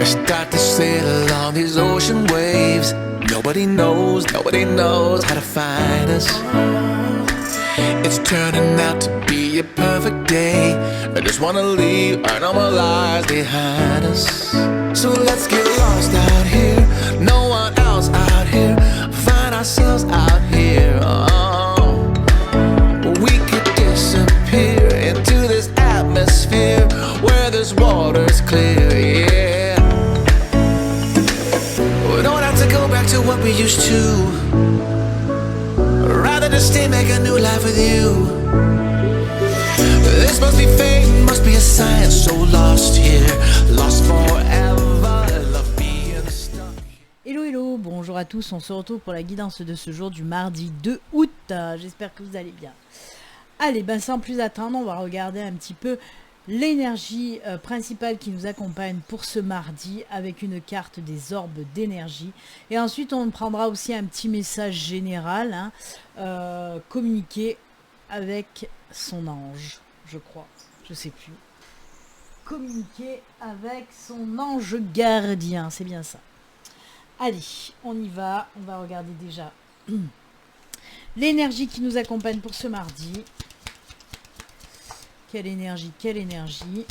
I start to sail along these ocean waves. Nobody knows how to find us. It's turning out to be a perfect day. I just wanna leave our normal lives behind us. So let's get lost out here, no one else out here. Find ourselves out here. Oh, we could disappear into this atmosphere where this water's clear, yeah. We don't have to go back to what we used to. Rather just stay, make a new life with you. This must be fate, must be a sign. So lost here, lost forever. Love being stuck. Hello hello, bonjour à tous, on se retrouve pour la guidance de ce jour du mardi 2 août. J'espère que vous allez bien. Allez, sans plus attendre, on va regarder un petit peu l'énergie principale qui nous accompagne pour ce mardi avec une carte des orbes d'énergie. Et ensuite, on prendra aussi un petit message général, communiquer avec son ange, je crois, je sais plus. Communiquer avec son ange gardien, c'est bien ça. Allez, on y va, on va regarder déjà l'énergie qui nous accompagne pour ce mardi. Quelle énergie, quelle énergie.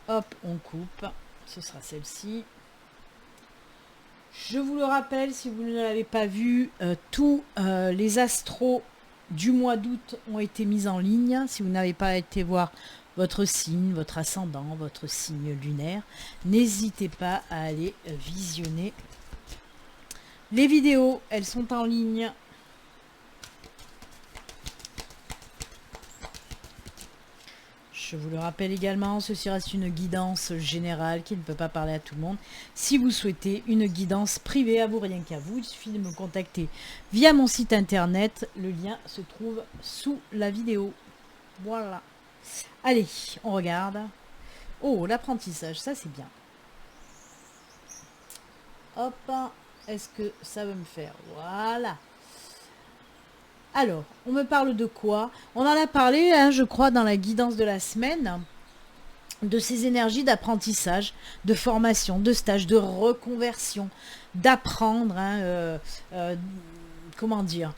Hop, on coupe. Ce sera celle-ci. Je vous le rappelle, si vous ne l'avez pas vu, tous les astros du mois d'août ont été mis en ligne. Si vous n'avez pas été voir votre signe, votre ascendant, votre signe lunaire, n'hésitez pas à aller visionner les vidéos. Elles sont en ligne. Je vous le rappelle également, ceci reste une guidance générale qui ne peut pas parler à tout le monde. Si vous souhaitez une guidance privée à vous, rien qu'à vous, il suffit de me contacter via mon site internet. Le lien se trouve sous la vidéo. Voilà. Allez, on regarde. Oh, l'apprentissage, ça c'est bien. Hop, est-ce que ça veut me faire? Voilà. Alors, on me parle de quoi? On en a parlé, je crois, dans la guidance de la semaine, de ces énergies d'apprentissage, de formation, de stage, de reconversion, d'apprendre, comment dire,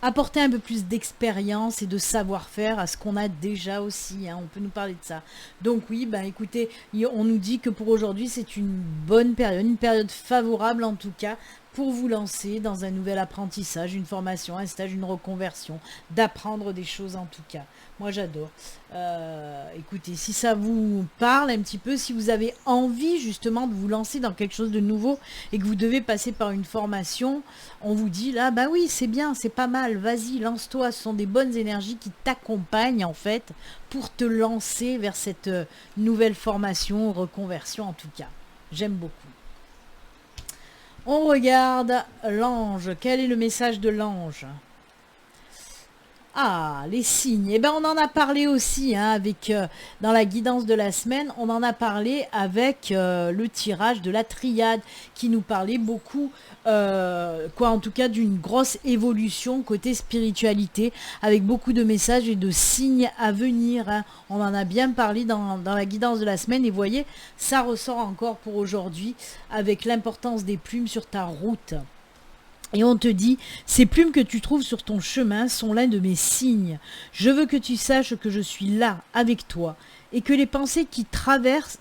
apporter un peu plus d'expérience et de savoir-faire à ce qu'on a déjà aussi, on peut nous parler de ça. Donc oui, écoutez, on nous dit que pour aujourd'hui, c'est une bonne période, une période favorable en tout cas, pour vous lancer dans un nouvel apprentissage, une formation, un stage, une reconversion, d'apprendre des choses en tout cas. Moi j'adore. Écoutez, si ça vous parle un petit peu, si vous avez envie justement de vous lancer dans quelque chose de nouveau et que vous devez passer par une formation, on vous dit là, oui, c'est bien, c'est pas mal, vas-y, lance-toi. Ce sont des bonnes énergies qui t'accompagnent en fait pour te lancer vers cette nouvelle formation, reconversion en tout cas. J'aime beaucoup. On regarde l'ange. Quel est le message de l'ange? Ah, les signes. On en a parlé aussi avec dans la guidance de la semaine. On en a parlé avec le tirage de la triade qui nous parlait beaucoup, en tout cas d'une grosse évolution côté spiritualité avec beaucoup de messages et de signes à venir. On en a bien parlé dans la guidance de la semaine et vous voyez, ça ressort encore pour aujourd'hui avec l'importance des plumes sur ta route. Et on te dit, ces plumes que tu trouves sur ton chemin sont l'un de mes signes. Je veux que tu saches que je suis là, avec toi, et que les pensées qui traversent,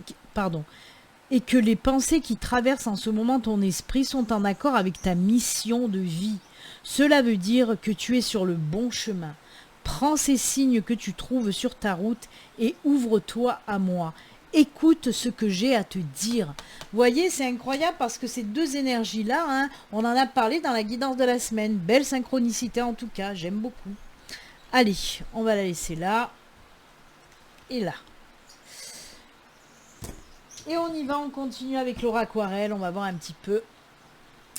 en ce moment ton esprit sont en accord avec ta mission de vie. Cela veut dire que tu es sur le bon chemin. Prends ces signes que tu trouves sur ta route et ouvre-toi à moi. Écoute ce que j'ai à te dire. Vous voyez, c'est incroyable parce que ces deux énergies-là, on en a parlé dans la guidance de la semaine. Belle synchronicité en tout cas, j'aime beaucoup. Allez, on va la laisser là et là. Et on y va, on continue avec l'aura aquarelle. On va voir un petit peu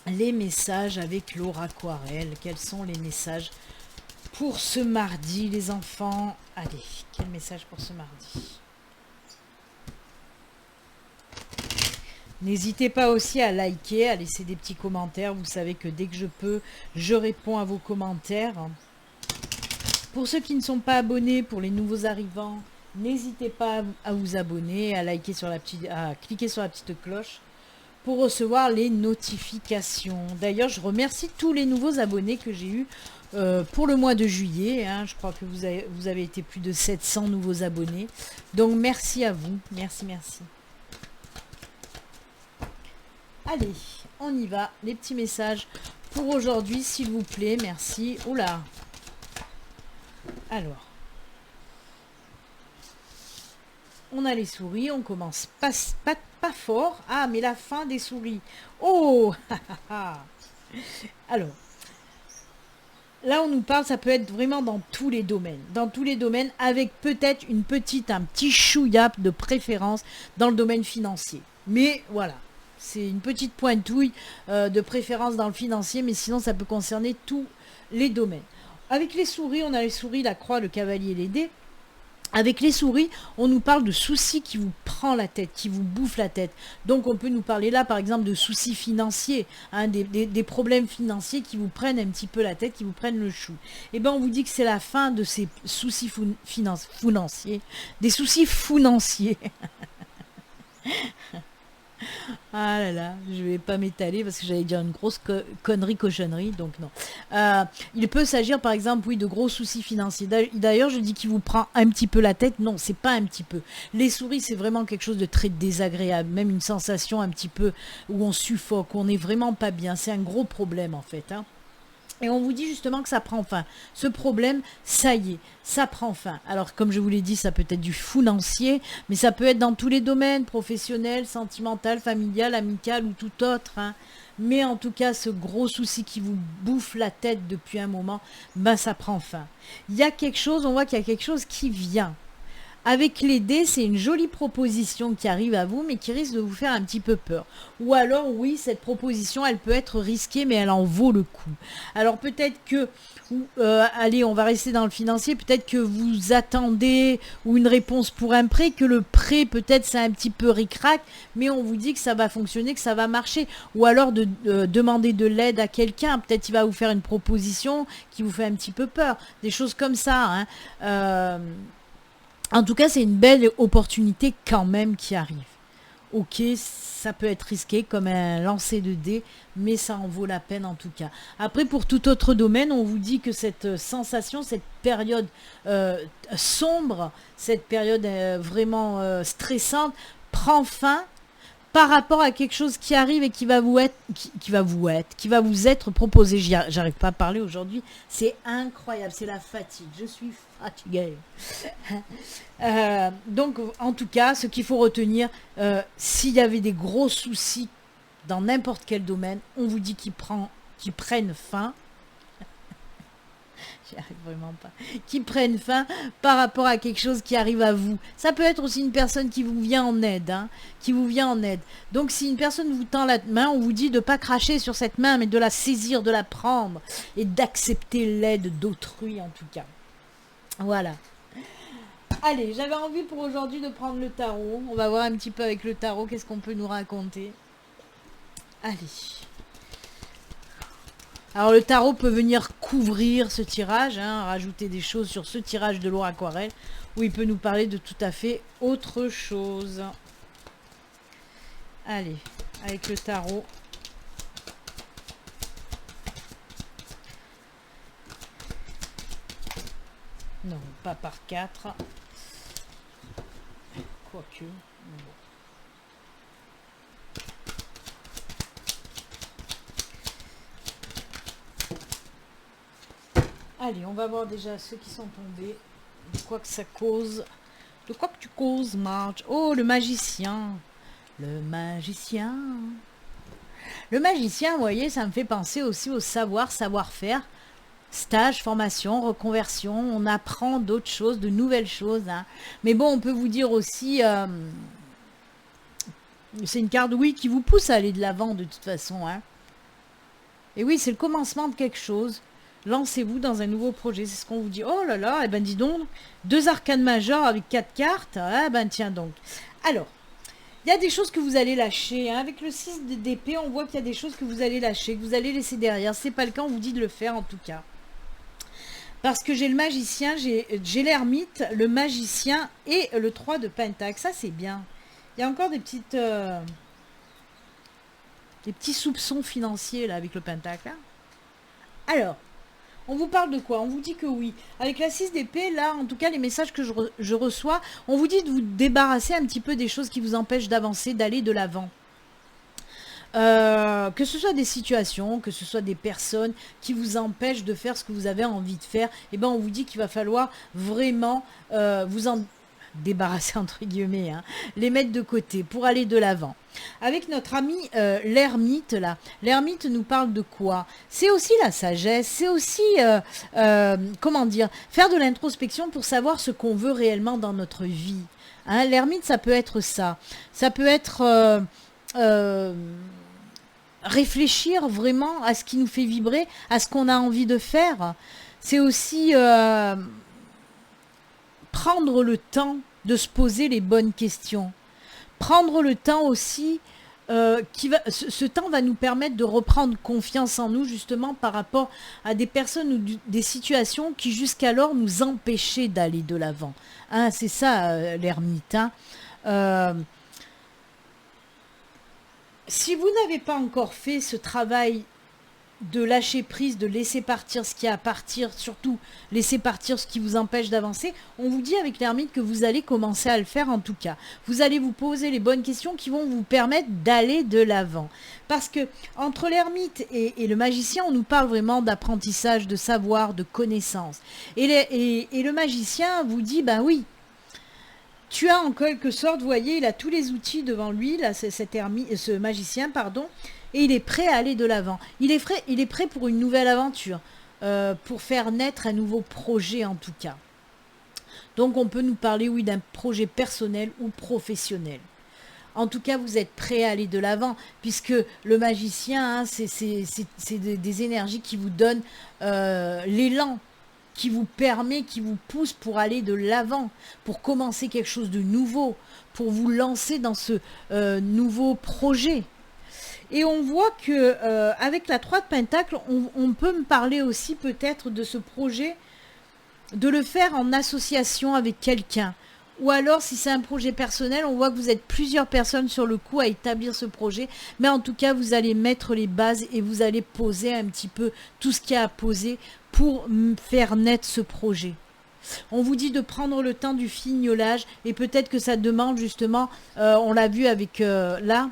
les messages avec l'aura aquarelle. Quels sont les messages pour ce mardi, les enfants? Allez, quel message pour ce mardi? N'hésitez pas aussi à liker, à laisser des petits commentaires. Vous savez que dès que je peux, je réponds à vos commentaires. Pour ceux qui ne sont pas abonnés, pour les nouveaux arrivants, N'hésitez pas à vous abonner, à liker à cliquer sur la petite cloche pour recevoir les notifications. D'ailleurs, je remercie tous les nouveaux abonnés que j'ai eus pour le mois de juillet. Hein. Je crois que vous avez été plus de 700 nouveaux abonnés. Donc, merci à vous. Merci, merci. Allez, on y va. Les petits messages pour aujourd'hui, s'il vous plaît. Merci. Oula. Alors. On a les souris, on commence pas fort. Ah, mais la fin des souris. Oh. Alors. Là, on nous parle, ça peut être vraiment dans tous les domaines. Dans tous les domaines, avec peut-être un petit chouïa de préférence dans le domaine financier. Mais voilà, c'est une petite pointouille de préférence dans le financier, mais sinon, ça peut concerner tous les domaines. Avec les souris, on a les souris, la croix, le cavalier, les dés. Avec les souris, on nous parle de soucis qui vous prend la tête, qui vous bouffe la tête. Donc on peut nous parler là par exemple de soucis financiers, hein, des problèmes financiers qui vous prennent un petit peu la tête, qui vous prennent le chou. Et bien on vous dit que c'est la fin de ces soucis financiers, des soucis financiers. Ah là là, je vais pas m'étaler parce que j'allais dire une grosse cochonnerie, donc non. Il peut s'agir par exemple, oui, de gros soucis financiers. D'ailleurs, je dis qu'il vous prend un petit peu la tête. Non, c'est pas un petit peu. Les souris, c'est vraiment quelque chose de très désagréable, même une sensation un petit peu où on suffoque, où on n'est vraiment pas bien. C'est un gros problème en fait, hein. Et on vous dit justement que ça prend fin. Ce problème, ça y est, ça prend fin. Alors, comme je vous l'ai dit, ça peut être du financier, mais ça peut être dans tous les domaines, professionnel, sentimental, familial, amical ou tout autre. Hein. Mais en tout cas, ce gros souci qui vous bouffe la tête depuis un moment, ben ça prend fin. Il y a quelque chose, on voit qu'il y a quelque chose qui vient. Avec les dés, c'est une jolie proposition qui arrive à vous, mais qui risque de vous faire un petit peu peur. Ou alors, oui, cette proposition, elle peut être risquée, mais elle en vaut le coup. Alors peut-être que, allez, on va rester dans le financier, peut-être que vous attendez ou une réponse pour un prêt, que le prêt, peut-être, c'est un petit peu ric-rac, mais on vous dit que ça va fonctionner, que ça va marcher. Ou alors de demander de l'aide à quelqu'un, peut-être il va vous faire une proposition qui vous fait un petit peu peur. Des choses comme ça, hein. En tout cas, c'est une belle opportunité quand même qui arrive. Ok, ça peut être risqué comme un lancer de dés, mais ça en vaut la peine en tout cas. Après, pour tout autre domaine, on vous dit que cette sensation, cette période sombre, cette période vraiment stressante, prend fin par rapport à quelque chose qui arrive et qui va vous être proposé. J'arrive pas à parler aujourd'hui. C'est incroyable, c'est la fatigue. Je suis fatiguée. Donc, en tout cas, ce qu'il faut retenir, s'il y avait des gros soucis dans n'importe quel domaine, on vous dit qu'ils prennent fin. J'y arrive vraiment pas. Qui prennent fin par rapport à quelque chose qui arrive à vous. Ça peut être aussi une personne qui vous vient en aide, hein, qui vous vient en aide. Donc si une personne vous tend la main, on vous dit de ne pas cracher sur cette main, mais de la saisir, de la prendre et d'accepter l'aide d'autrui en tout cas. Voilà. Allez, j'avais envie pour aujourd'hui de prendre le tarot. On va voir un petit peu avec le tarot qu'est-ce qu'on peut nous raconter. Allez. Alors le tarot peut venir couvrir ce tirage, hein, rajouter des choses sur ce tirage de l'eau aquarelle, ou il peut nous parler de tout à fait autre chose. Allez, avec le tarot. Non, pas par 4. Quoique. Bon. Allez, on va voir déjà ceux qui sont tombés. De quoi que ça cause. De quoi que tu causes, Marge. Oh, le magicien. Le magicien. Le magicien, vous voyez, ça me fait penser aussi au savoir-faire. Stage, formation, reconversion. On apprend d'autres choses, de nouvelles choses. Hein. Mais bon, on peut vous dire aussi... c'est une carte, oui, qui vous pousse à aller de l'avant de toute façon. Hein. Et oui, c'est le commencement de quelque chose. Lancez-vous dans un nouveau projet, c'est ce qu'on vous dit. Oh là là, eh ben dis donc, 2 arcanes majeures avec 4 cartes. Eh ben tiens donc. Alors, il y a des choses que vous allez lâcher. Hein. Avec le 6 d'épée, on voit qu'il y a des choses que vous allez lâcher, que vous allez laisser derrière. Si ce n'est pas le cas, on vous dit de le faire en tout cas. Parce que j'ai le magicien, j'ai l'ermite, le magicien et le 3 de pentacle. Ça, c'est bien. Il y a encore des petits soupçons financiers là avec le pentacle. Hein. Alors, on vous parle de quoi? On vous dit que oui. Avec la 6 d'épée, là, en tout cas, les messages que je reçois, on vous dit de vous débarrasser un petit peu des choses qui vous empêchent d'avancer, d'aller de l'avant. Que ce soit des situations, que ce soit des personnes qui vous empêchent de faire ce que vous avez envie de faire, eh ben on vous dit qu'il va falloir vraiment vous en débarrasser entre guillemets, hein, les mettre de côté pour aller de l'avant. Avec notre ami l'ermite là, l'ermite nous parle de quoi? C'est aussi la sagesse, c'est aussi comment dire, faire de l'introspection pour savoir ce qu'on veut réellement dans notre vie. Hein, l'ermite, ça peut être ça, ça peut être réfléchir vraiment à ce qui nous fait vibrer, à ce qu'on a envie de faire. C'est aussi prendre le temps de se poser les bonnes questions. Prendre le temps aussi, ce temps va nous permettre de reprendre confiance en nous justement par rapport à des personnes ou des situations qui jusqu'alors nous empêchaient d'aller de l'avant. Hein, c'est ça l'ermite. Hein. Si vous n'avez pas encore fait ce travail de lâcher prise, de laisser partir ce qui a à partir, surtout laisser partir ce qui vous empêche d'avancer, on vous dit avec l'ermite que vous allez commencer à le faire en tout cas. Vous allez vous poser les bonnes questions qui vont vous permettre d'aller de l'avant. Parce que entre l'ermite et le magicien, on nous parle vraiment d'apprentissage, de savoir, de connaissance. Et le magicien vous dit, ben oui, tu as en quelque sorte, vous voyez, il a tous les outils devant lui, là, ce magicien, pardon, et il est prêt à aller de l'avant. Il est prêt pour une nouvelle aventure, pour faire naître un nouveau projet en tout cas. Donc on peut nous parler, oui, d'un projet personnel ou professionnel. En tout cas, vous êtes prêt à aller de l'avant, puisque le magicien, hein, c'est des énergies qui vous donnent l'élan, qui vous permet, qui vous pousse pour aller de l'avant, pour commencer quelque chose de nouveau, pour vous lancer dans ce nouveau projet. Et on voit que avec la 3 de Pentacle, on peut me parler aussi peut-être de ce projet, de le faire en association avec quelqu'un. Ou alors, si c'est un projet personnel, on voit que vous êtes plusieurs personnes sur le coup à établir ce projet. Mais en tout cas, vous allez mettre les bases et vous allez poser un petit peu tout ce qu'il y a à poser pour faire naître ce projet. On vous dit de prendre le temps du fignolage et peut-être que ça demande justement, on l'a vu avec là,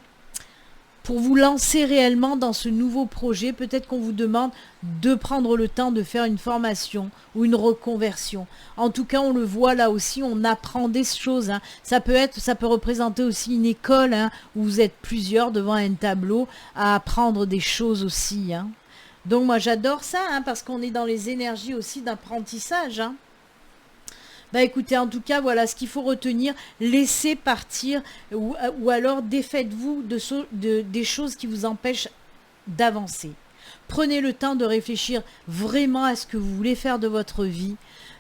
pour vous lancer réellement dans ce nouveau projet, peut-être qu'on vous demande de prendre le temps de faire une formation ou une reconversion. En tout cas, on le voit là aussi, on apprend des choses. Hein. Ça peut représenter aussi une école hein, où vous êtes plusieurs devant un tableau à apprendre des choses aussi. Hein. Donc moi j'adore ça hein, parce qu'on est dans les énergies aussi d'apprentissage. Hein. Bah écoutez, en tout cas, voilà ce qu'il faut retenir. Laissez partir ou alors défaites-vous des choses qui vous empêchent d'avancer. Prenez le temps de réfléchir vraiment à ce que vous voulez faire de votre vie.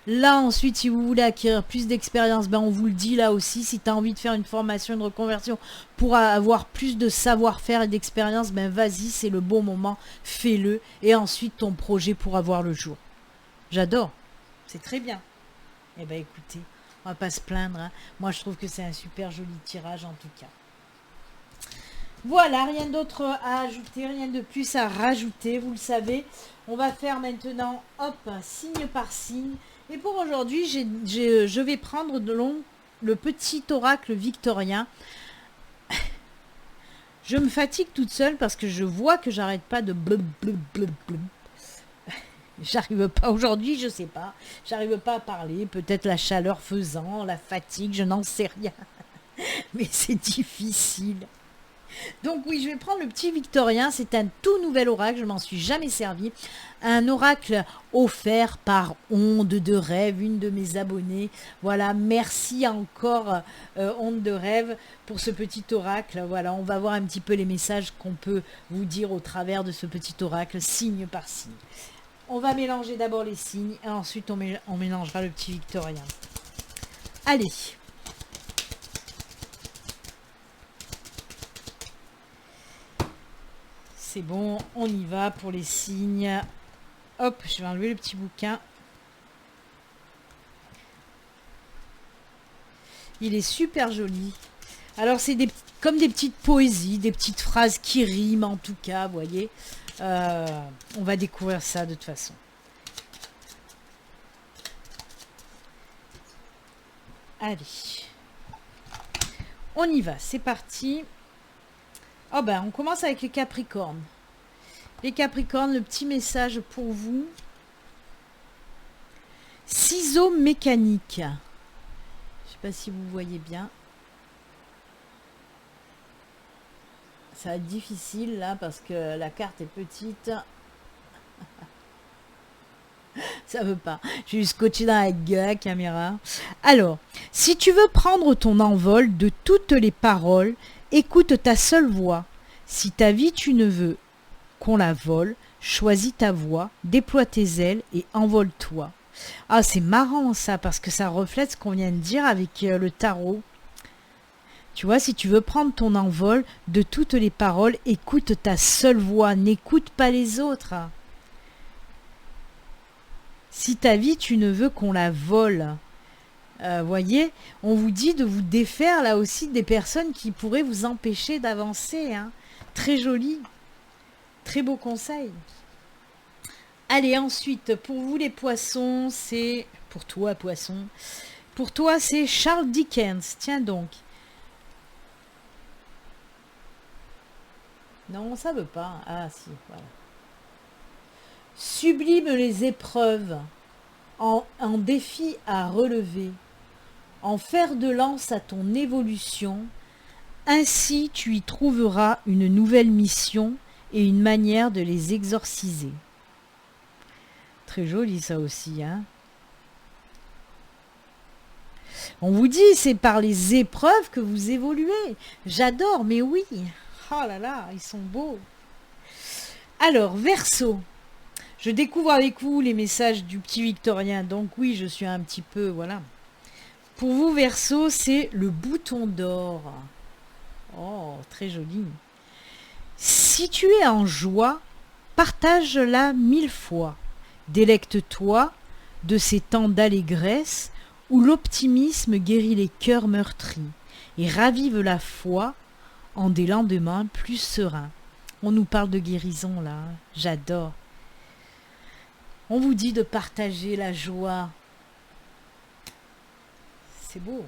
Là, ensuite, si vous voulez acquérir plus d'expérience, ben on vous le dit là aussi. Si tu as envie de faire une formation, une reconversion pour avoir plus de savoir-faire et d'expérience, ben vas-y, c'est le bon moment. Fais-le. Et ensuite, ton projet pourra voir le jour. J'adore. C'est très bien. Eh bien, écoutez, on va pas se plaindre. Hein. Moi, je trouve que c'est un super joli tirage, en tout cas. Voilà, rien d'autre à ajouter, rien de plus à rajouter, vous le savez. On va faire maintenant, hop, signe par signe. Et pour aujourd'hui, je vais prendre le petit oracle victorien. Je me fatigue toute seule parce que je vois que j'arrête pas de blub, blub, blub, blub. J'arrive pas aujourd'hui, je sais pas. J'arrive pas à parler. Peut-être la chaleur faisant, la fatigue, je n'en sais rien. Mais c'est difficile. Donc oui, je vais prendre le petit victorien. C'est un tout nouvel oracle. Je m'en suis jamais servi. Un oracle offert par Onde de Rêve, une de mes abonnées. Voilà, merci encore Onde de Rêve pour ce petit oracle. Voilà, on va voir un petit peu les messages qu'on peut vous dire au travers de ce petit oracle, signe par signe. On va mélanger d'abord les signes et ensuite on mélangera le petit victorien. Allez. C'est bon, on y va pour les signes. Hop, je vais enlever le petit bouquin. Il est super joli. Alors, c'est comme des petites poésies, des petites phrases qui riment en tout cas, vous voyez. On va découvrir ça de toute façon. Allez. On y va, c'est parti. Oh ben, on commence avec les Capricornes. Les Capricornes, le petit message pour vous. Ciseaux mécaniques. Je ne sais pas si vous voyez bien. Ça va être difficile là parce que la carte est petite. Ça veut pas. Je suis scotché dans la gueule, la caméra. Alors, si tu veux prendre ton envol de toutes les paroles, écoute ta seule voix. Si ta vie tu ne veux qu'on la vole, choisis ta voix, déploie tes ailes et envole-toi. Ah, c'est marrant ça, parce que ça reflète ce qu'on vient de dire avec le tarot. Tu vois, si tu veux prendre ton envol de toutes les paroles, écoute ta seule voix, n'écoute pas les autres. Si ta vie, tu ne veux qu'on la vole. Voyez, on vous dit de vous défaire là aussi des personnes qui pourraient vous empêcher d'avancer. Hein. Très joli. Très beau conseil. Allez, ensuite, pour vous les poissons, c'est... Pour toi, poisson. Pour toi, c'est Charles Dickens. Tiens donc. Non, ça veut pas. Ah, si, voilà. Sublime les épreuves, en défi à relever, en fer de lance à ton évolution, ainsi tu y trouveras une nouvelle mission et une manière de les exorciser. Très joli ça aussi, hein. On vous dit, c'est par les épreuves que vous évoluez. J'adore, mais oui. Oh là là, ils sont beaux. Alors, Verseau. Je découvre avec vous les messages du petit Victorien. Donc oui, je suis un petit peu, voilà. Pour vous, Verseau, c'est le bouton d'or. Oh, très joli. Si tu es en joie, partage-la 1000 fois. Délecte-toi de ces temps d'allégresse où l'optimisme guérit les cœurs meurtris et ravive la foi en des lendemains plus sereins. On nous parle de guérison là, j'adore. On vous dit de partager la joie. C'est beau.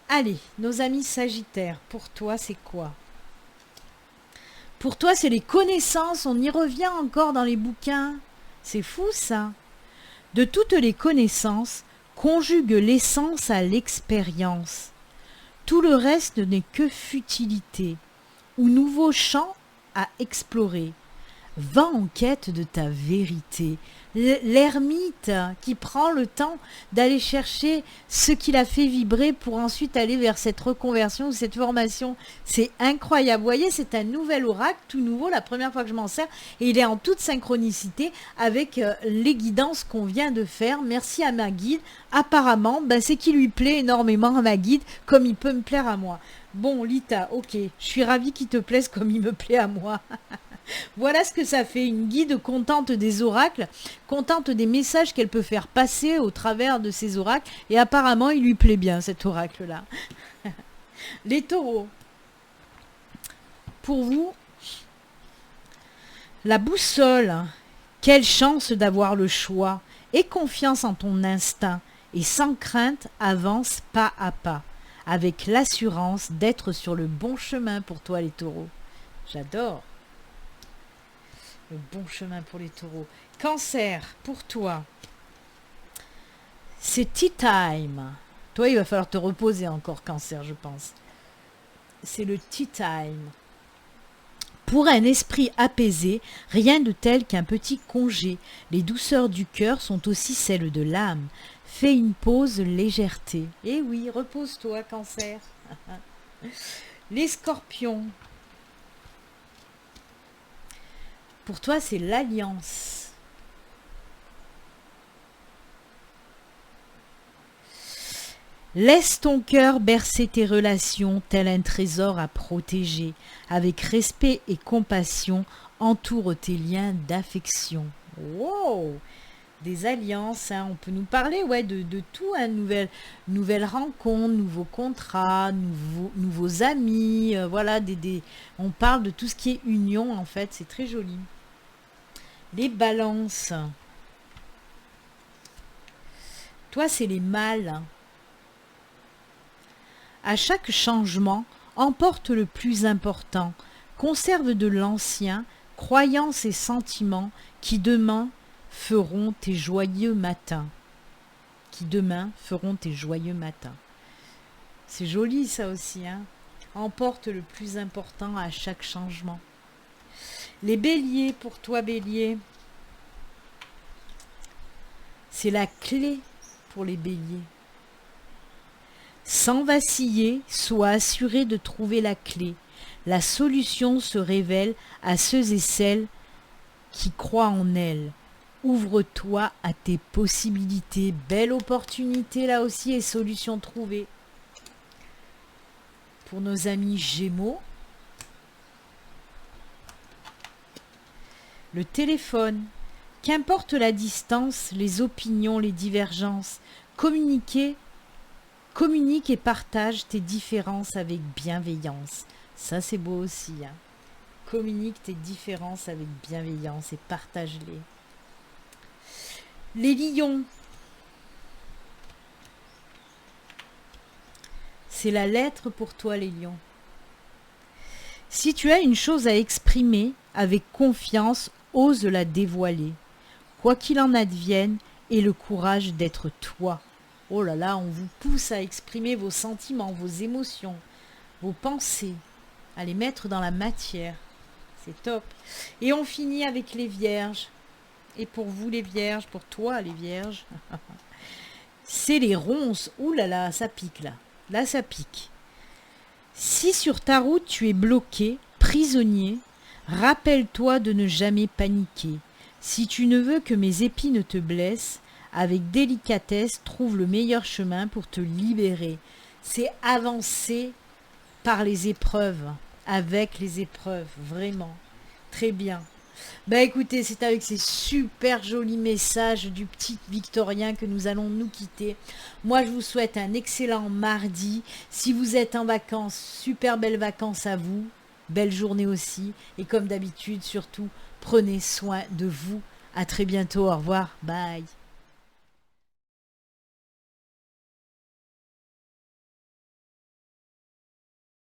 Allez, nos amis Sagittaires, pour toi c'est quoi? Pour toi c'est les connaissances, on y revient encore dans les bouquins. C'est fou ça. De toutes les connaissances, conjugue l'essence à l'expérience. Tout le reste n'est que futilité, ou nouveau champ à explorer. Va en quête de ta vérité. L'ermite qui prend le temps d'aller chercher ce qui l'a fait vibrer pour ensuite aller vers cette reconversion, cette formation. C'est incroyable. Vous voyez, c'est un nouvel oracle, tout nouveau, la première fois que je m'en sers. Et il est en toute synchronicité avec les guidances qu'on vient de faire. Merci à ma guide. Apparemment, c'est qu'il lui plaît énormément à ma guide, comme il peut me plaire à moi. Bon, Lita, ok, je suis ravie qu'il te plaise comme il me plaît à moi. Voilà ce que ça fait, une guide contente des oracles, contente des messages qu'elle peut faire passer au travers de ces oracles, et apparemment il lui plaît bien cet oracle-là. Les taureaux, pour vous, la boussole, quelle chance d'avoir le choix, aie confiance en ton instinct, et sans crainte avance pas à pas, avec l'assurance d'être sur le bon chemin pour toi les taureaux. J'adore. Le bon chemin pour les taureaux. Cancer, pour toi, c'est tea time. Toi, il va falloir te reposer encore, Cancer, je pense. C'est le tea time. Pour un esprit apaisé, rien de tel qu'un petit congé. Les douceurs du cœur sont aussi celles de l'âme. Fais une pause légèreté. Eh oui, repose-toi, Cancer. Les scorpions. Pour toi, c'est l'alliance. Laisse ton cœur bercer tes relations, tel un trésor à protéger. Avec respect et compassion, entoure tes liens d'affection. Wow! des alliances, hein. On peut nous parler ouais, de tout, hein, nouvelles rencontres, nouveaux contrats, nouveaux amis, voilà, on parle de tout ce qui est union en fait, c'est très joli. Les balances, toi c'est les mâles. À chaque changement, emporte le plus important, conserve de l'ancien, croyances et sentiments qui demain feront tes joyeux matins. C'est joli ça aussi, hein. Emporte le plus important à chaque changement. Les béliers, pour toi bélier, c'est la clé pour les béliers. Sans vaciller, sois assuré de trouver la clé. La solution se révèle à ceux et celles qui croient en elle. Ouvre-toi à tes possibilités. Belle opportunité là aussi et solution trouvée. Pour nos amis Gémeaux, le téléphone. Qu'importe la distance, les opinions, les divergences, communique et partage tes différences avec bienveillance. Ça, c'est beau aussi, hein. Communique tes différences avec bienveillance et partage-les. Les lions. C'est la lettre pour toi, les lions. Si tu as une chose à exprimer avec confiance, ose la dévoiler. Quoi qu'il en advienne, aie le courage d'être toi. Oh là là, on vous pousse à exprimer vos sentiments, vos émotions, vos pensées, à les mettre dans la matière. C'est top. Et on finit avec les vierges. Et pour vous les vierges, pour toi les vierges, c'est les ronces. Ouh là là, ça pique là. Là, ça pique. Si sur ta route tu es bloqué, prisonnier, rappelle-toi de ne jamais paniquer. Si tu ne veux que mes épines te blessent, avec délicatesse, trouve le meilleur chemin pour te libérer. C'est avancer par les épreuves, avec les épreuves, vraiment. Très bien. Bah écoutez, c'est avec ces super jolis messages du petit Victorien que nous allons nous quitter. Moi, je vous souhaite un excellent mardi. Si vous êtes en vacances, super belles vacances à vous. Belle journée aussi. Et comme d'habitude, surtout, prenez soin de vous. À très bientôt. Au revoir. Bye.